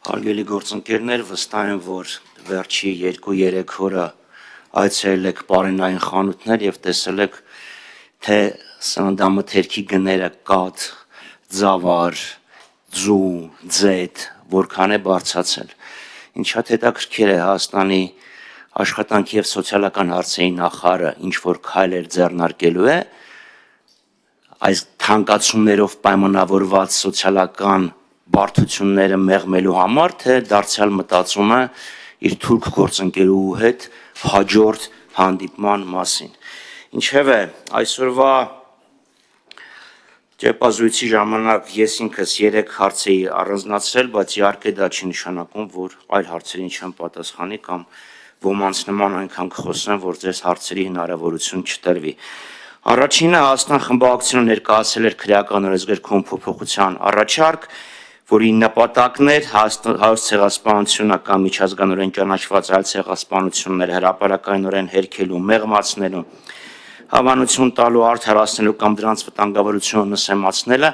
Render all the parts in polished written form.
Հարգելի գործընկերներ, վստահ եմ, որ վերջի 2-3 օրը այցելել եք պարենային խանութներ եւ տեսել եք, թե սննդամթերքի գները կաթ, ձավար, ձու, ձեթ, որքան է բարձրացել։ Ինչ շատ հետաքրքիր է Հայաստանի աշխատանքի եւ սոցիալական հարցերի նախարարը ինչ որ քայլեր ձեռնարկելու է այս թանկացումներով պայմանավորված սոցիալական բարդությունները մեղմելու համար, թե դարձյալ մտածում է իր թուրք գործընկերուհու հետ հաջորդ հանդիպման մասին։ Ինչևէ, այսօրվա ճեպազույցի ժամանակ ես ինքս 3 հարց էի առանձնացրել, բայց իհարկե դա չի նշանակում, որ այլ հարցերին չեմ պատասխանի կամ ոմանց նման այնքան կխոսեմ, որ ձեզ հարցերի հնարավորություն չտրվի։ Առաջինը Հայաստան խմբակցությունը ներկայացրել էր քրեական օրենսգրքում փոփոխության առաջարկ, որի նպատակն էր Հայոց ցեղասպանությունը կամ միջազգանորեն ճանաչված այլ ցեղասպանություններ հրապարակայնորեն հերքելու, մեղմացնելու, հավանություն տալու, արդարացնելու կամ դրանց վտանգավորությունը նսեմացնելը,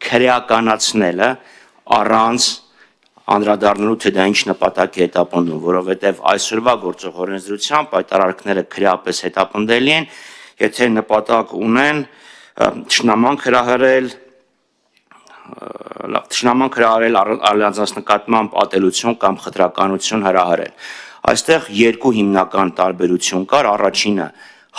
քրեականացնելը առանց անդրադառնալու, թե դա ինչ նպատակի է հետապնդում, որովհետև այսօրվա գործող օրենսդրությամբ այդ արարքները քրեապես հետապնդելի են, եթե նպատակ ունեն թշնամանք հրահրել առանձնանց նկատմամբ ատելություն կամ խտրականություն հրահրել։ Այստեղ 2 հիմնական տարբերություն կար, առաջինը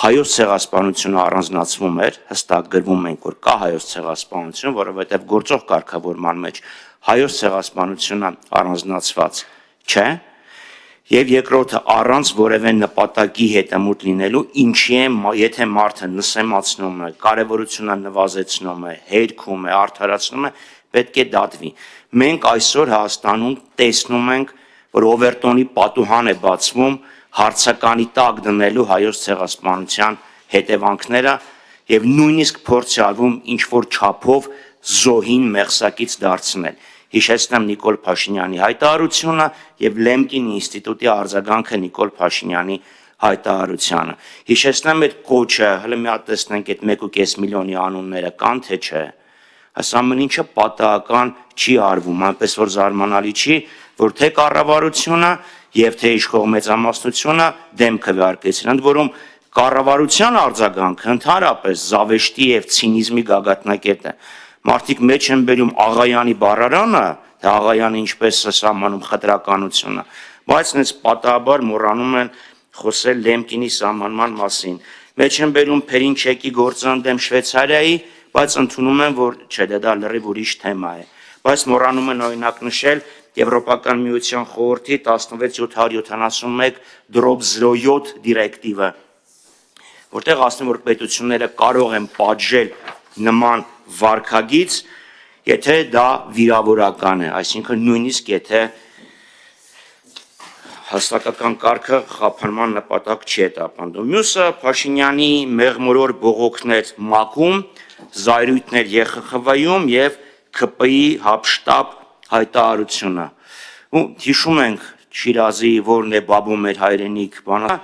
հայոց ցեղասպանությունը առանձնացվում էր, հստակ գրվում ենք, որ կա հայոց ցեղասպանություն, որովհետև գործող կարգավորման մեջ հայոց ցեղասպանությունը առանձնացված չէ, եւ երկրորդը առանց որևէ նպատակի հետամուտ լինելու, ինչի է, եթե մարդը նսեմացնում է, կարևորությունը նվազեցնում է, հերքում է, արդարացնում է, պետք է դատվի։ Մենք այսօր Հայաստանում տեսնում ենք, որ Օվերտոնի պատուհան է բացվում հարցականի տակ դնելու հայոց ցեղասպանության հետևանքները եւ նույնիսկ փորձ է արվում ինչ որ չափով զոհին մեղսակից դարձնել։ Հիշեցնեմ Նիկոլ Փաշինյանի հայտարարությունը եւ Լեմկին ինստիտուտի արձագանքը Նիկոլ Փաշինյանի հայտարարությանը։ Հիշեցնեմ այդ կոչը, հələ մի հատ տեսնենք այդ 1.5 միլիոնի անունները կան թե չէ։ Այս ամեն ինչը պատահական չի արվում, այնպես որ զարմանալի չի, որ թե կառավարությունը եւ թե իշխող մեծամասնությունը դեմ քվեարկեցին, ընդ որում կառավարության արձագանքը ընդհանրապես զավեշտի եւ ցինիզմի գագաթնակետ է։ Մարդիկ մեջ են բերում Աղայանի բառարանը, թե Աղայանը ինչպես է սահմանում խտրականությունը, բայց նենց պատահաբար մոռանում են խոսել Լեմկինի սահմանման մասին։ Մեջ են բերում Փերինչեկի գործը դեմ Շվեյցարիայի, բայց ընդունում են, որ չէ, դա լրիվ ուրիշ թեմա է։ Բայց մոռանում են օրինակ նշել Եվրոպական միության խորհրդի 16771/07 դիրեկտիվը, որտեղ ասում որ պետությունները կարող են պատժել նման վարքագիծ, եթե դա վիրավորական է, այսինքն նույնիսկ եթե հաստատական կարգը խափանման նպատակ չի հետապնդում։ Մյուսը Փաշինյանի մեղմորոր բողոքներ ՄԱԿ-ում, զայրույթներ ԵԽԽՎ-ում եւ ՔՊ-ի հապշտապ հայտարարությունը։ Ու հիշում ենք Շիրազի որն է բաբում մեր հայրենիք բանը։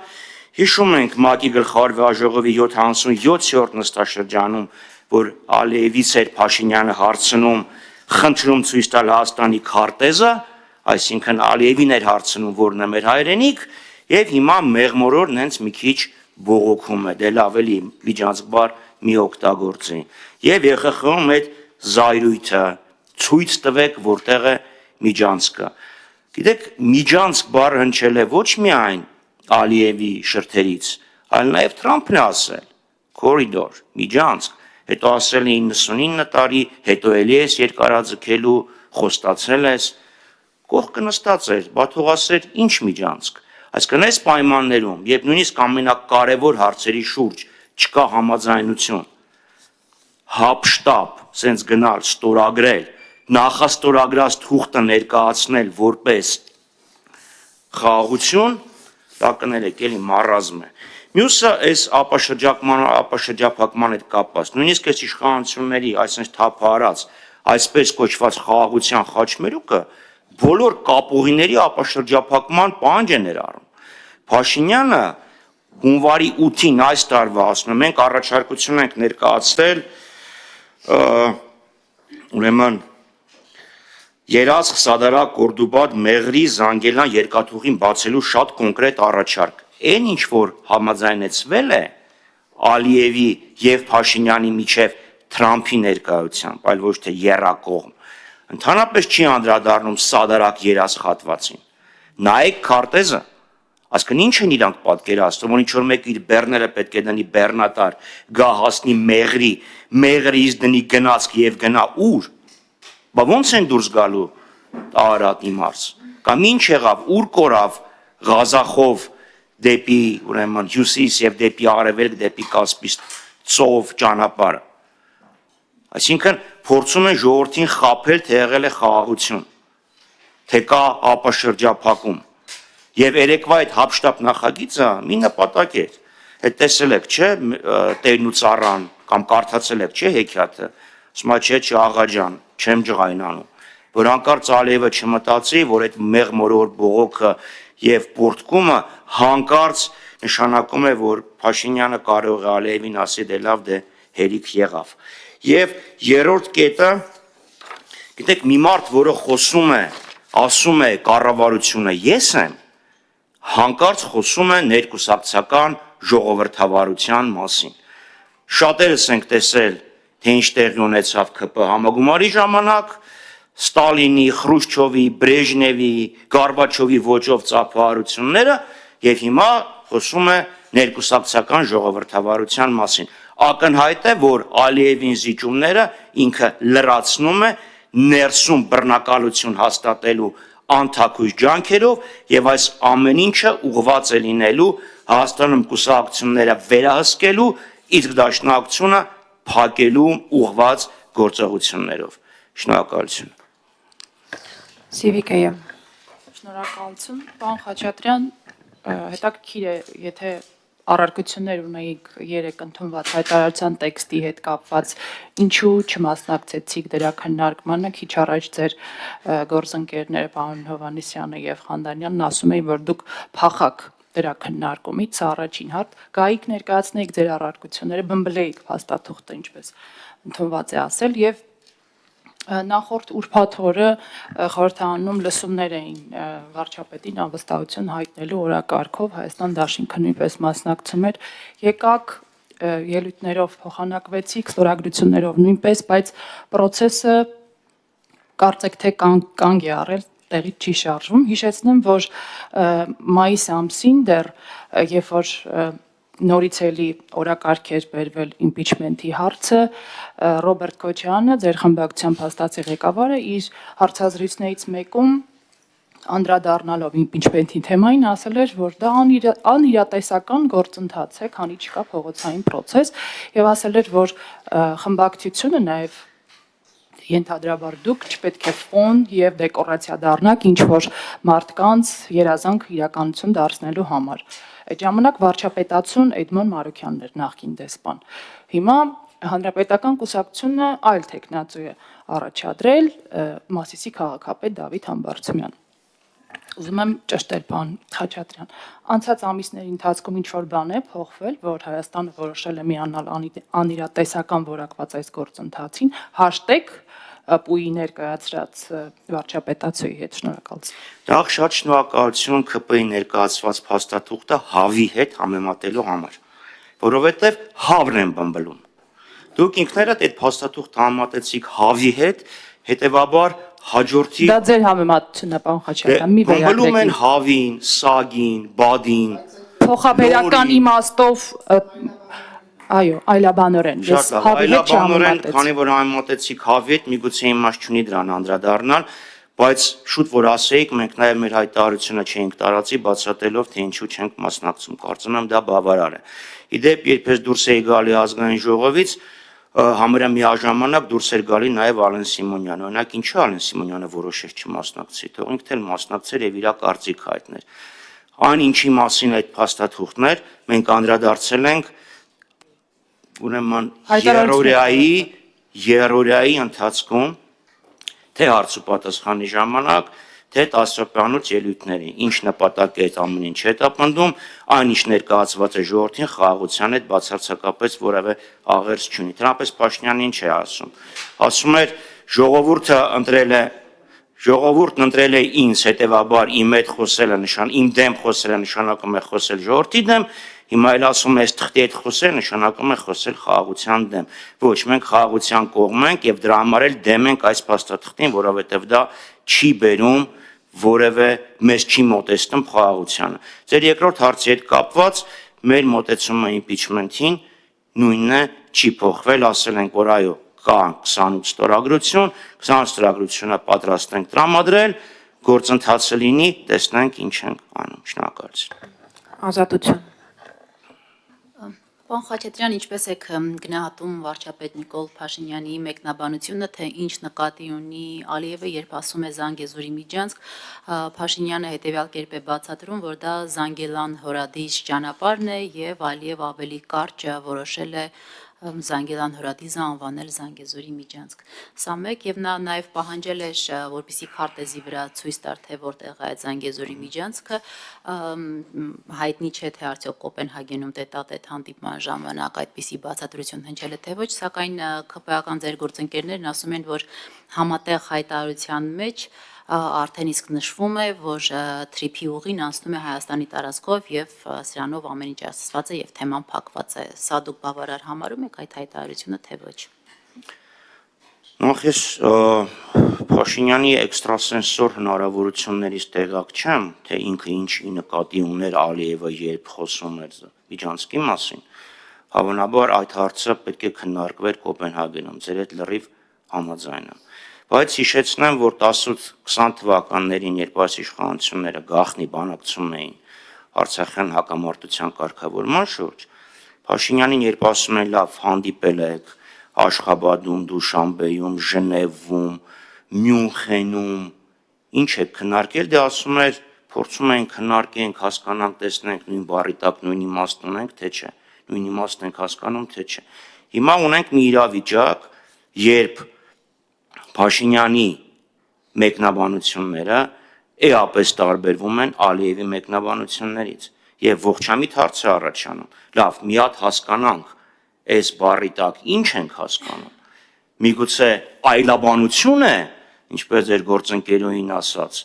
Հիշում ենք ՄԱԿ-ի գլխավոր վեաժողովի 77-րդ նստաշրջանում, որ Ալիևից էր Փաշինյանը հարցնում, խնդրում ցույց տալ Հայաստանի քարտեզը, այսինքն Ալիևին էր հարցնում, որն է մեր հայրենիք, եւ հիմա մեղմորոր նենց մի քիչ բողոքում է, դե լավ էլի միջանցքբար մի օգտագործի։ Եվ ԵԽԽ-ում այդ զայրույթը ցույց տվեք, որտեղ է միջանցքը։ Գիտեք, միջանցք բառը հնչել է ոչ միայն Ալիևի շրթերից, այլ նաեւ Թրամփն է ասել, կորիդոր, միջանցք, հետո ասել է 99 տարի, հետո էլի ես երկարաձգելու, խոստացել ես, կողքը նստած էր, բա թող ասեր ինչ միջանցք։ Այսինքն այս պայմաններում, երբ նույնիսկ ամենակարևոր հարցերի շուրջ չկա համաձայնություն, հապշտապ, սենց գնալ, ստորագրել, նախաստորագրած թուղթը ներկայացնել որպես խաղաղություն, դա կներեք, էլի մարազմ է։ Մյուսը այս ապաշրջափակման հետ կապված, նույնիսկ այս իշխանությունների, այսինքն թափահարած, այսպես կոչված խաղաղության խաչմերուկը բոլոր կապուղիների ապաշրջափակման պահանջ է ներառում։ Փաշինյանը հունվարի 8-ին այս տարվա ասում է, մենք առաջարկություն ենք ներկայացրել ուրեմն Երազղ, Սադարակ, Կորդուբադ, Մեղրի, Զանգելան երկաթուղին բացելու շատ կոնկրետ առաջարկ։ Այն ինչ որ համաձայնեցվել է Ալիևի եւ Փաշինյանի միջև Թրամփի ներկայությամբ, այլ ոչ թե եռակողմ, ընդհանրապես չի անդրադառնում Սադարակ երազղ հատվածին։ Նայեք քարտեզը, այսինքն ինչ են իրանք պատկերացնում, որ ինչ որ մեկը իր բեռները պետք է դնի բեռնատար, գա հասնի Մեղրի, Մեղրիից դնի գնացք եւ գնա ուր։ Բա ոնց են դուրս գալու Արարատի մարզ, կամ ինչ եղավ, ուր կորավ Ղազախով դեպի ուրեմն հյուսիս եւ դեպի արևելք, դեպի Կասպից ծով ճանապարհը։ Այսինքն փորձում են ժողովրդին խաբել, թե եղել է խաղաղություն, թե կա ապաշրջափակում։ Եվ երեկվա այդ հապշտապ նախագիծը մի նպատակ էր։ Այդ տեսել եք, չէ, Տերն ու Ծառան, կամ կարդացել եք, չէ, հեքիաթը, ասում է, չէ, աղա ջան, չեմ ջղայնանում, որ հանկարծ Ալիևը չմտածի, որ այդ մեղմորոր բողոքը եւ պորտկումը հանկարծ նշանակում է, որ Փաշինյանը կարող է Ալիևին ասի, դե լավ, դե հերիք եղավ։ Եվ երրորդ կետը, գիտեք, մի մարդ, որը խոսում է, ասում է կառավարությունը ես եմ, հանկարծ խոսում է ներկուսակցական ժողովրդավարության մասին։ Շատերս ենք տեսել, թե ինչ տեղի ունեցավ ԿՊ համագումարի ժամանակ, Ստալինի, Խրուշչովի, Բրեժնևի, Գորբաչովի ոճով ծափահարությունները եւ հիմա խոսում է ներկուսակցական ժողովրդավարության մասին։ Ակնհայտ է, որ Ալիևին զիջումները ինքը լրացնում է ներսում բռնակալություն հաստատելու անթակույց ջանքերով եւ այս ամեն ինչը ուղղված է լինելու Հայաստանում կուսակցությունները վերահսկելու, իսկ դաշնակցությունը փակելու ուղղված գործողություններով։ Շնորհակալություն։ Սիվիկեյը։ Շնորհակալություն, պարոն Խաչատրյան, հետաքրքիր է, եթե առարկություններ ունեիք երեք ընդունված հայտարարության տեքստի հետ կապված, ինչու չմասնակցեցիք դրա քննարկմանը, քիչ առաջ ձեր գործընկերները պարոն Հովհաննիսյանը եւ Խանդանյանն ասում էին, որ դուք փախակ դրա քննարկումից, սա առաջին հարց, գայիք ներկայացնեիք ձեր առարկությունները, բմբլեիք փաստաթուղթը, ինչպես ընդունված է ասել, եւ նախորդ ուրբաթ օրը խորհրդարանում լսումներ էին վարչապետին անվստահություն հայտնելու օրակարգով, Հայաստան դաշինքը նույնպես մասնակցում էր, եկաք ելույթներով փոխանակվեցիք, ստորագրություններով նույնպես, բայց process-ը կարծեք թե կանգ է առել, տեղից չի շարժվում։ Հիշեցնեմ, որ մայիս ամսին դեռ, երբ որ նորից էլի օրակարգ էր բերվել իմպիչմենթի հարցը, Ռոբերտ Քոչյանը, ձեր խմբակցության փաստացի ղեկավարը, իր հարցազրույցներից մեկում անդրադառնալով իմպիչմենթի թեմային ասել էր, որ դա անիրատեսական գործընթաց է, քանի չկա փողոցային process, եւ ասել էր, որ խմբակցությունը նաեւ ենթադրաբար դուք չպետք է ֆոն եւ դեկորացիա դառնաք ինչ որ մարդկանց երազանք իրականություն դարձնելու համար։ Այդ ժամանակ վարչապետացուն Էդմոն Մարուքյանն էր նախկին դեսպան։ Հիմա Հանրապետական կուսակցությունը այլ տեխնացու է առաջադրել Մասիսի քաղաքապետ Դավիթ Համբարձումյան։ Ուզում եմ ճշտել պարոն Խաչատրյան, անցած ամիսների ընթացքում ինչ որ բան է փոխվել, որ Հայաստանը որոշել է միանալ անիրատեսական որակված այս գործընթացին, #Պուի ներկայացրած վարչապետացուի հետ, շնորհակալություն։ Դա շատ շնորհակալություն ԿՊ-ի ներկայացված փաստաթուղթը ՀԱՎ-ի հետ համեմատելու համար, որովհետև ՀԱՎ-ն են բմբլում։ Դուք ինքներդ այդ փաստաթուղթը համեմատեցիք ՀԱՎ-ի հետ, հետևաբար հաջորդի Դա ձեր համեմատությունն է, պարոն Խաչատրյան, մի վերագրեք։ Բմբլում են ՀԱՎ-ին, ՍԱԳ-ին, ԲԱԴ-ին։ Փոխաբերական իմաստով այո, այլաբանորեն։ Ես ՀԱՎ-ի հետ չհամեմատեցի։ Քանի որ համեմատեցիք ՀԱՎ-ի հետ, միգուցե իմաստ չունի դրան անդրադառնալ, բայց շուտ որ ասեիք, մենք նաև մեր հայտարարությունը չէինք տարածի, բացատրելով, թե ինչու չենք մասնակցում, կարծում եմ դա բավարար է։ Իդեպ, երբ ես դուրս էի գալի ազգային ժողովից, համարյա միաժամանակ դուրս էր գալի նաև Ալեն Սիմոնյանը։ Օրինակ, ինչու Ալեն Սիմոնյանը որոշեց չմասնակցի, թող ինքն էլ մասնակցեր եւ իր կարծիք հայտներ։ Այն ինչի məsին այդ փաստաթուղթն էր, մենք անդրադարձել ենք ուրեմն երրորդյայի ընթացքում թե հարց ու պատասխանի ժամանակ, թե տասրապյանոց ելույթների, ինչ նպատակ է այդ ամեն ինչ հետապնդում, այն ինչ ներկայացված է ժողովրդին խաղաղության հետ բացարձակապես որևէ աղերս չունի։ Դրանպես Փաշինյանը ինչ է ասում։ Ասում էր ժողովուրդը ընտրել է ժողովուրդն ընտրել է ինձ, հետևաբար իմ իմ դեմ խոսելը նշանակում է խոսել ժողովրդի դեմ, հիմա էլ ասում է այս թղթի հետ խոսել նշանակում է խոսել խաղաղության դեմ։ Ոչ, մենք խաղաղության կողմ ենք եւ դրա համար էլ դեմ ենք այս փաստաթղթին, որովհետեւ դա չի բերում որևէ մեզ չի մոտեցնում խաղաղությանը։ Ձեր երկրորդ հարցի հետ կապված մեր մոտեցումը impeachment-ին նույնն է, չի փոխվել, ասել ենք, որ այո, կա 28 ստորագրություն, 28 ստորագրությունը պատրաստ ենք տրամադրել, գործընթացը լինի, տեսնենք ինչ ենք անում, շնորհակալություն։ Ազատություն։ Պարոն Խաչատրյան, ինչպես եք գնահատում վարչապետ Նիկոլ Փաշինյանի մեկնաբանությունը, թե ինչ նկատի ունի Ալիևը, երբ ասում է Զանգեզուրի Միջանցք, Փաշինյանը հետևյալ կերպ է բացատրում, որ դա Զանգելան հորադիս ճանապարհն է եւ Ալիև ավելի կարճ որոշել է Զանգելան հորադիզը անվանել Զանգեզուրի Միջանցք։ Սա մեկ եւ նա նաեւ պահանջել է, որպեսզի քարտեզի վրա ցույց տար, թե որտեղ է այդ Զանգեզուրի Միջանցքը, հայտնի չէ թե արդյոք Կոպենհագենում տետատետ հանդիպման ժամանակ այդպիսի բացատրություն հնչել է թե ոչ, սակայն ԿՊԱ-ական ձեր գործընկերներն ասում են, որ համատեղ հայտարարության մեջ արդեն իսկ նշվում է, որ թրիփի ուղին անցնում է Հայաստանի տարածքով եւ սրանով ամեն ինչ ասված է եւ թեման փակված է։ Սա դուք բավարար համարում եք այդ հայտարարությունը, թե ոչ։ Նախ ես Փաշինյանի էքստրասենսոր հնարավորություններից տեղակ չեմ, թե ինքը ինչի նկատի ուներ Ալիևը, երբ խոսում էր Միջանցքի մասին։ Հավանաբար այդ հարցը պետք է քննարկվեր Կոպենհագենում, ձեր հետ լրիվ համաձայն եմ։ Բայց հիշեցնեմ, որ 18-20 թվականներին, երբ այս իշխանությունները գաղտնի բանակցում էին Արցախյան հակամարտության կարգավորման շուրջ, Փաշինյանին երբ ասում են լավ հանդիպել եք Աշխաբադում, Դուշանբեում, Ժնևում, Մյունխենում, ինչ եք քննարկել, դե ասում էր փորձում ենք քննարկենք, հասկանանք, տեսնենք նույն բառի տակ նույն իմաստ ունենք, թե չէ, նույն իմաստ ենք հասկանում, թե չէ։ Հիմա ունենք մի իրավիճակ, երբ Փաշինյանի մեկնաբանությունները էապես տարբերվում են Ալիևի մեկնաբանություններից եւ ողջամիտ հարց է առաջանում։ Լավ, մի հատ հասկանանք, այս բառի տակ ինչ ենք հասկանում։ Միգուցե այլաբանություն է, ինչպես ձեր գործընկերուհին ասաց,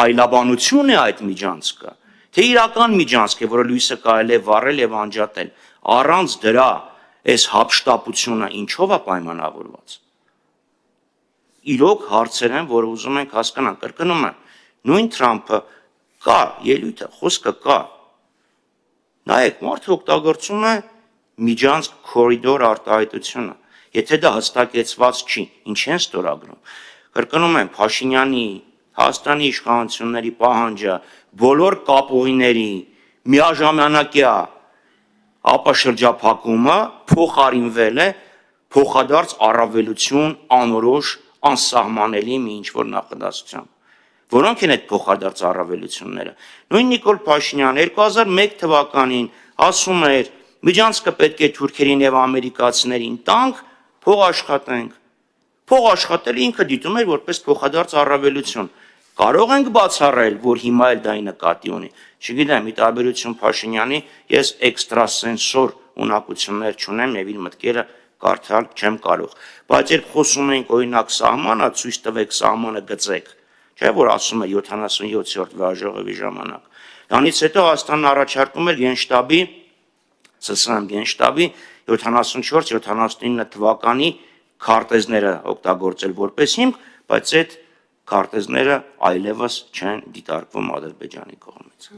այլաբանություն է այդ միջանցքը, թե իրական միջանցք է, որը լույսը կարելի է վառել եւ անջատել։ Առանց դրա այս հապշտապությունը ինչով է պայմանավորված։ Իրոք հարցեր են, որ ուզում ենք հասկանանք, կրկնում եմ, նույն Թրամփը կա, ելույթը, խոսքը կա։ Նայեք, մարդը օգտագործում է միջանցք կորիդոր արտահայտությունը։ Եթե դա հստակեցված չի, ինչ են ստորագրում։ Կրկնում եմ, Փաշինյանի, Հայաստանի իշխանությունների պահանջը բոլոր կապուղիների միաժամանակյա ապաշրջափակումը փոխարինվել է փոխադարձ առավելություն, անորոշ, անսահմանելի մի ինչ-որ նախադասությամբ։ Որոնք են այդ փոխադարձ առավելությունները։ Նույն Նիկոլ Փաշինյանը 2001 թվականին ասում էր. «Միջանցքը պետք է թուրքերին եւ ամերիկացիներին տանք, փող աշխատենք»։ Փող աշխատելը ինքը դիտում էր որպես փոխադարձ առավելություն։ Կարող ենք բացառել, որ հիմա էլ դա նկատի ունի։ Չգիտեմ, ի տարբերություն Փաշինյանի, ես էքստրասենսոր ունակություններ չունեմ եւ իր մտքերը կարդալ չեմ կարող։ Բայց երբ խոսում ենք օրինակ սահմանը, ցույց տվեք սահմանը գծեք, չէ՞ որ ասում է 77-րդ վեաժողովի ժամանակ։ Դրանից հետո Հայաստանն առաջարկում էր Գենշտաբի, ՍՍՄ Գենշտաբի 74-79 թվականի քարտեզները օգտագործել որպես հիմք, բայց այդ քարտեզները այլևս չեն դիտարկվում Ադրբեջանի կողմից։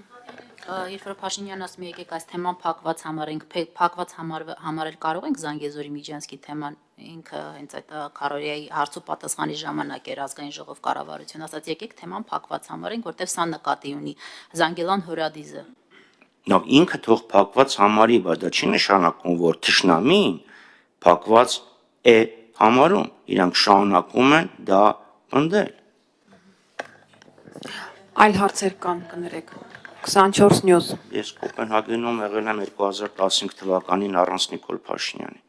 Երբ որ Փաշինյանն ասում է եկեք այս թեման փակված համարենք, փակված համարել կարող ենք Զանգեզուրի Միջանցքի թեման, ինքը հենց այդ Քարորիայի հարց ու պատասխանի ժամանակ էր ազգային ժողով կառավարություն ասաց եկեք թեման փակված համարենք, որտեղ սա նկատի ունի Զանգելան հորադիզը։ Նո, ինքը թող փակված համարի, բայց դա չի նշանակում, որ թշնամին փակված է համարում, իրանք շարունակում են դա պնդել։ Այլ հարցեր կան, կներեք։ 24 News։ Ես Կոպենհագենում եղել եմ 2015 թվականին առանց Նիկոլ Փաշինյանի։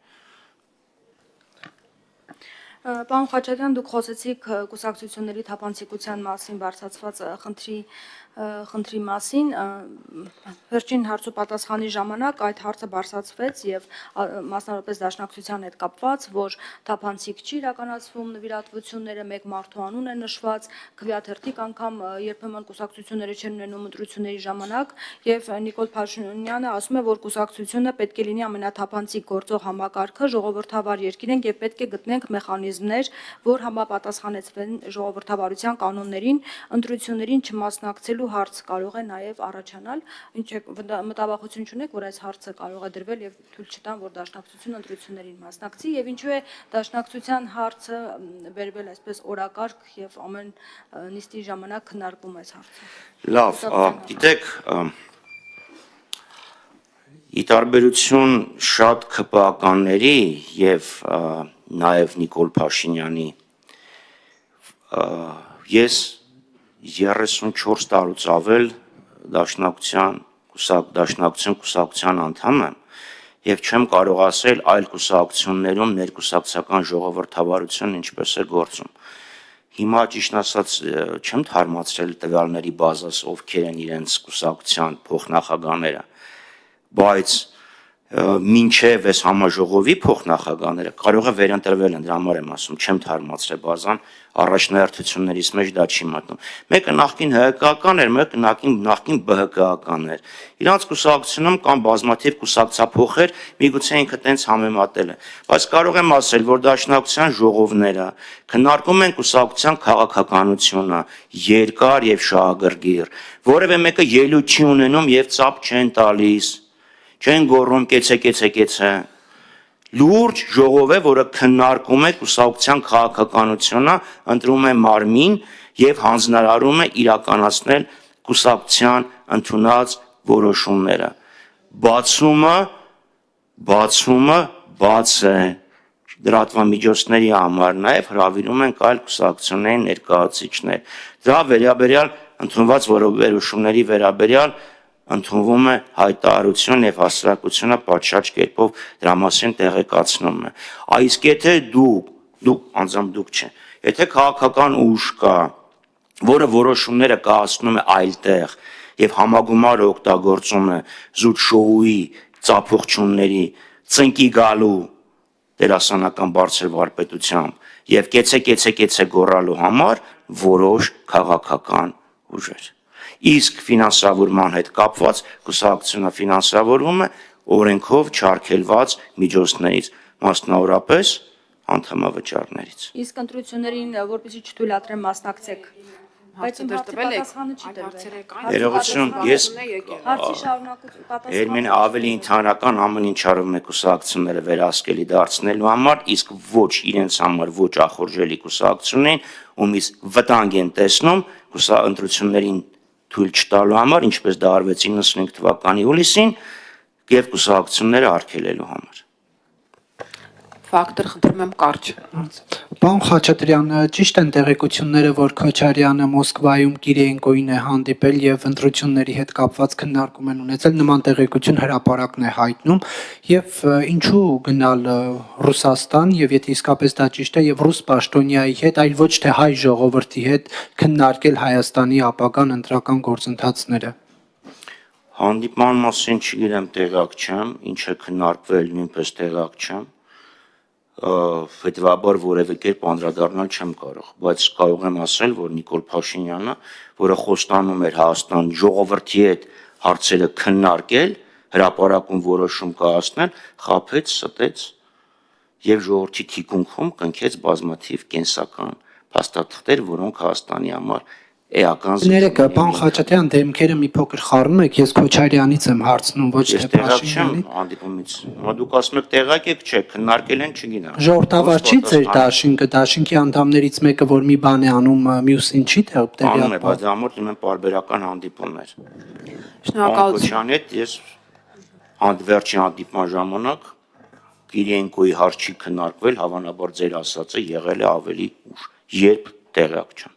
Պարոն Խաչատրյան, դուք խոսեցիք կուսակցությունների թափանցիկության մասին, բարձրացված խնդրի մասին, վերջին հարցու պատասխանի ժամանակ այդ հարցը բարձրացվեց եւ մասնավորապես դաշնակցության հետ կապված, որ թափանցիկ չի իրականացվում նվիրատվությունները, մեկ մարդու անուն է նշված, քվեաթերթիկ անգամ երբեմն կուսակցությունները չեն ունենում ընտրությունների ժամանակ եւ Նիկոլ Փաշինյանը ասում է, որ կուսակցությունը պետք է լինի ամենաթափանցիկ գործող համակարգը, ժողովրդավար երկիր ենք եւ պետք է գտնենք մեխանիզմներ, որ համապատասխանեցվեն ժողովրդավարության կանոններին, ընտրություններին չմասնակցելու հարց կարող է նաև առաջանալ, ինչ մտավախություն չունեք, որ այս հարցը կարող է դրվել եւ թույլ չտան, որ դաշնակցությունը ընտրություններին մասնակցի եւ ինչու է դաշնակցության հարցը վերվել այսպես օրակարգ եւ ամեն նիստի ժամանակ քննարկվում այս հարցը։ Լավ, գիտեք, ի տարբերություն շատ ԿՊԱ-ականների եւ նաեւ Նիկոլ Փաշինյանի, ես 34 տարուց ավել դաշնակցության կուսակցության անդամ եմ եւ չեմ կարող ասել այլ կուսակցություններում ներկուսակցական ժողովրդավարությունը ինչպես է գործում։ Հիմա ճիշտ ասած չեմ թարմացրել տվյալների բազաս ովքեր են իրենց կուսակցության փոխնախագահները, բայց մինչև այս համաժողովի փոխնախագահները կարող է վերընտրվել են, դրա համար եմ ասում, չեմ թարմացրել բազան, առաջնահերթություններից մեջ դա չի մտնում։ Մեկը նախկին ՀԿ-ական էր, մեկը նախկին ԲՀԿ-ական էր։ Իրանց կուսակցությունում կան բազմաթիվ կուսակցափոխեր, միգուցե ինքը տենց համեմատել է։ Բայց կարող եմ ասել, որ դաշնակցության ժողովները քննարկում են կուսակցության քաղաքականությունը, երկար եւ շահագրգիռ, որևէ մեկը ելույթ չի ունենում եւ ծափ չեն տալիս, չեն գոռում կեցե։ Լուրջ ժողով է, որը քննարկում է կուսակցության քաղաքականությունը, ընտրում է մարմին եւ հանձնարարում է իրականացնել կուսակցության ընդունած որոշումները։ Բացումը բաց է։ Լրատվամիջոցների համար նաեւ հրավիրում ենք այլ կուսակցությունների ներկայացուցիչներ։ Դրա վերաբերյալ ընդունված որոշումների վերաբերյալ ընդունվում է հայտարարություն եւ հասարակությունը պատշաճ կերպով դրա մասին տեղեկացնում է։ Իսկ եթե դուք անձամբ դուք չէ, եթե քաղաքական ուժ կա, որը որոշումները կայացնում է այլտեղ եւ համագումարը օգտագործում է զուտ շոուի, ծափողջունների, ծնկի գալու դերասանական բարձր վարպետությամբ եւ կեցե գոռալու համար որոշ քաղաքական ուժեր։ Իսկ ֆինանսավորման հետ կապված կուսակցությունը ֆինանսավորվում է օրենքով չարգելված միջոցներից, մասնավորապես անդամավճարներից։ Իսկ ընտրություններին որպեսզի չթույլատրեն մասնակցեք, բայց իմ հարցի պատասխանը չի տրվել։ Ներողություն, ես Հարցի շարունակություն Երմեն ավելի ընդհանրական ամեն ինչ արվում է կուսակցությունները վերահսկելի դարձնելու համար, իսկ ոչ իրենց համար ոչ ախորժելի կուսակցություններին, ումից վտանգ են տեսնում ընտրություններին թույլ չտալու համար, ինչպես դա արվեց 95 թվականի հուլիսին, եւ կուսակցությունները արգելելու համար։ Ֆակտոր խնդրում եմ կարճ։ Պարոն Խաչատրյան, ճիշտ են տեղեկությունները, որ Քոչարյանը Մոսկվայում Կիրիենկոին է հանդիպել եւ ընտրությունների հետ կապված քննարկում են ունեցել, նման տեղեկություն հրապարակն է հայտնում եւ ինչու գնալ Ռուսաստան եւ եթե իսկապես դա ճիշտ է եւ ռուս պաշտոնյայի հետ, այլ ոչ թե հայ ժողովրդի հետ քննարկել Հայաստանի ապագան ընտրական գործընթացները։ Հանդիպման մասին չգիտեմ, տեղակ չեմ, ինչ է քննարկվել, նույնպես տեղակ չեմ։ Հետևաբար որևէ կերպ անդրադառնալ չեմ կարող, բայց կարող եմ ասել, որ Նիկոլ Փաշինյանը, որը խոստանում էր Հայաստան ժողովրդի հետ հարցերը քննարկել, հրապարակում որոշում կայացնել, խաբեց, ստեց եւ ժողովրդի թիկունքում կնքեց բազմաթիվ կենսական փաստաթղթեր, որոնք Հայաստանի համար էական Ներեկա, պարոն Խաչատրյան, դեմքերը մի փոքր խառնում եք, ես Քոչարյանից եմ հարցնում, ոչ թե Փաշինյանի։ Հանդիպումից։ Հիմա դուք ասում եք տեղակ եք, չէ, քննարկել են, չգիտեմ։ Ժողովրդավար չի ձեր դաշինքը, դաշինքի անդամներից մեկը, որ մի բան է անում, մյուսին չի Անում է, տեղյակ։ բայց դա մոտ ունեն պարբերական հանդիպումներ։ Շնորհակալություն։ Քոչարյանի հետ ես վերջին հանդիպման ժամանակ Կիրիենկոյի հարց չի քննարկվել, հավանաբար ձեր ասածը եղել է ավելի ուշ, երբ տեղյակ չեմ։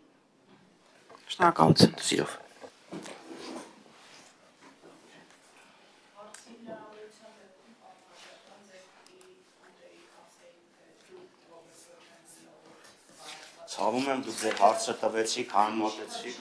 Շնորհակալություն։ Սիրով։ Ցավում եմ դուք ձեր հարցը տվեցիք, համեմատեցիք։